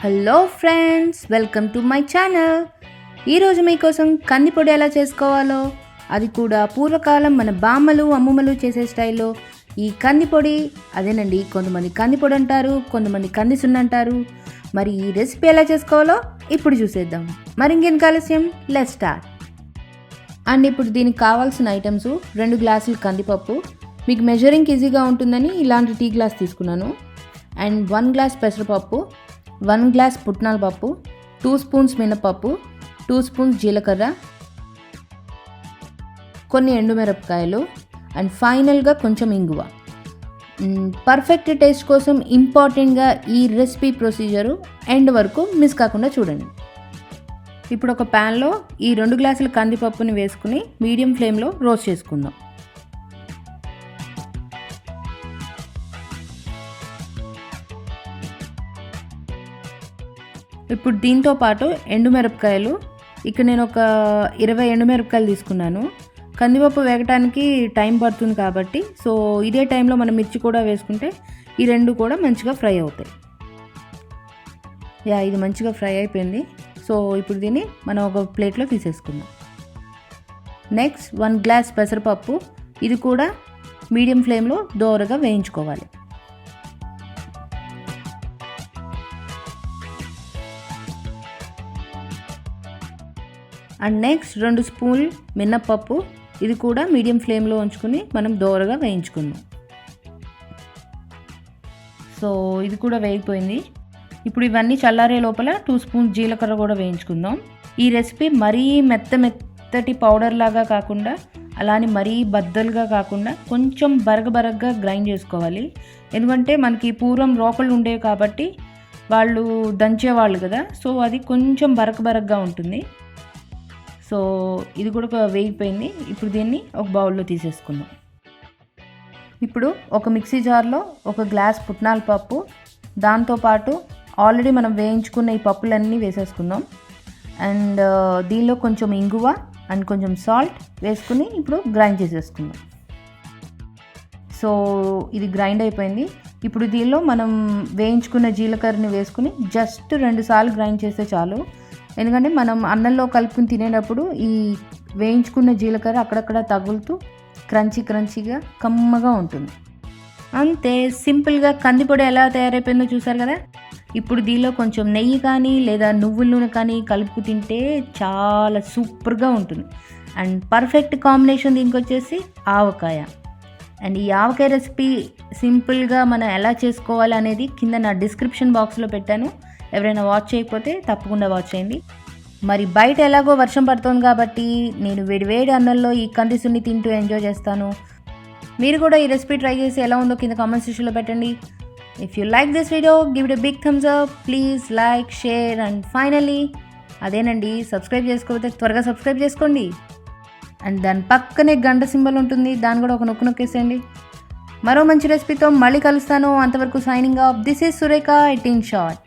Hello friends, welcome to my channel. ఈరోజు మీకోసం కంది పొడి ఎలా చేసుకోవాలో, అది కూడా పూర్వకాలం మన బామ్మలు అమ్మమ్మలు చేసే స్టైల్లో ఈ కంది పొడి. అదేనండి, కొంతమంది కంది పొడి అంటారు, కొంతమంది కంది సున్న అంటారు. మరి ఈ రెసిపీ ఎలా చేసుకోవాలో ఇప్పుడు చూసేద్దాం. మరి ఇంకేం ఆలస్యం, లెట్స్ స్టార్ట్. అండ్ ఇప్పుడు దీనికి కావాల్సిన ఐటమ్స్: 2 గ్లాసులు కందిపప్పు, మీకు మెజరింగ్ ఈజీగా ఉంటుందని ఇలాంటి టీ గ్లాస్ తీసుకున్నాను. అండ్ 1 గ్లాస్ పెసరపప్పు, 1 గ్లాస్ పుట్నాల పప్పు, 2 స్పూన్స్ మినపప్పు, 2 స్పూన్స్ జీలకర్ర, కొన్ని ఎండుమిరపకాయలు, అండ్ ఫైనల్గా కొంచెం ఇంగువ. పర్ఫెక్ట్ టేస్ట్ కోసం ఇంపార్టెంట్గా ఈ రెసిపీ ప్రొసీజరు ఎండ్ వరకు మిస్ కాకుండా చూడండి. ఇప్పుడు ఒక ప్యాన్లో ఈ 2 గ్లాసుల కందిపప్పుని వేసుకుని మీడియం ఫ్లేమ్లో రోస్ట్ చేసుకుందాం. ఇప్పుడు దీంతో పాటు ఎండుమిరపకాయలు, ఇక్కడ నేను ఒక 20 ఎండుమిరపకాయలు తీసుకున్నాను. కందిపప్పు వేగటానికి టైం పడుతుంది కాబట్టి సో ఇదే టైంలో మనం మిర్చి కూడా వేసుకుంటే ఈ 2 కూడా మంచిగా ఫ్రై అవుతాయి. ఇది మంచిగా ఫ్రై అయిపోయింది. సో ఇప్పుడు దీన్ని మనం ఒక ప్లేట్లో తీసేసుకుందాం. నెక్స్ట్ 1 గ్లాస్ పెసరపప్పు, ఇది కూడా మీడియం ఫ్లేమ్లో దోరగా వేయించుకోవాలి. అండ్ నెక్స్ట్ 2 స్పూన్లు మినపప్పు, ఇది కూడా మీడియం ఫ్లేమ్లో ఉంచుకొని మనం దోరగా వేయించుకుందాం. సో ఇది కూడా వేగిపోయింది. ఇప్పుడు ఇవన్నీ చల్లారే లోపల 2 స్పూన్స్ జీలకర్ర కూడా వేయించుకుందాం. ఈ రెసిపీ మరీ మెత్తటి పౌడర్ లాగా కాకుండా, అలానే మరీ బద్దలుగా కాకుండా కొంచెం బరగబరగ్గా గ్రైండ్ చేసుకోవాలి. ఎందుకంటే మనకి పూర్వం రోకళ్ళు ఉండేవి కాబట్టి వాళ్ళు దంచేవాళ్ళు కదా, సో అది కొంచెం బరగబరగ్గా ఉంటుంది. సో ఇది కూడా వేగిపోయింది. ఇప్పుడు దీన్ని ఒక బౌల్లో తీసేసుకుందాం. ఇప్పుడు ఒక మిక్సీ జార్లో 1 గ్లాస్ పుట్నాల పప్పు, దాంతోపాటు ఆల్రెడీ మనం వేయించుకున్న ఈ పప్పులన్నీ వేసేసుకుందాం. అండ్ దీనిలో కొంచెం ఇంగువ అండ్ కొంచెం సాల్ట్ వేసుకుని ఇప్పుడు గ్రైండ్ చేసేసుకుందాం. సో ఇది గ్రైండ్ అయిపోయింది. ఇప్పుడు దీనిలో మనం వేయించుకున్న జీలకర్రని వేసుకుని జస్ట్ 2 సార్లు గ్రైండ్ చేస్తే చాలు. ఎందుకంటే మనం అన్నంలో కలుపుకుని తినేటప్పుడు ఈ వేయించుకున్న జీలకర్ర అక్కడక్కడ తగులుతూ క్రంచీగా కమ్మగా ఉంటుంది. అంతే సింపుల్గా కందిపొడి ఎలా తయారైపోయిందో చూసారు కదా. ఇప్పుడు దీనిలో కొంచెం నెయ్యి కానీ లేదా నువ్వుల నూనె కానీ కలుపుకు తింటే చాలా సూపర్గా ఉంటుంది. అండ్ పర్ఫెక్ట్ కాంబినేషన్ దీనికి వచ్చేసి ఆవకాయ. అండ్ ఈ ఆవకాయ రెసిపీ సింపుల్గా మనం ఎలా చేసుకోవాలి అనేది కింద నా డిస్క్రిప్షన్ బాక్స్లో పెట్టాను. ఎవరైనా వాచ్ చేయకపోతే తప్పకుండా వాచ్ చేయండి. మరి బయట ఎలాగో వర్షం పడుతుంది కాబట్టి నేను వేడి అన్నంలో ఈ కంది సున్ని తింటూ ఎంజాయ్ చేస్తాను. మీరు కూడా ఈ రెసిపీ ట్రై చేసి ఎలా ఉందో కింద కామెంట్ సెక్షన్లో పెట్టండి. If you like this video, give it a big thumbs up. Please like, share and finally అదేనండి, సబ్స్క్రైబ్ చేసుకోకపోతే త్వరగా సబ్స్క్రైబ్ చేసుకోండి. అండ్ దాని పక్కనే గంట సింబల్ ఉంటుంది, దాన్ని కూడా ఒక నొక్కేసేయండి. మరో మంచి రెసిపీతో మళ్ళీ కలుస్తాను. అంతవరకు signing off. This is Surekha at in short.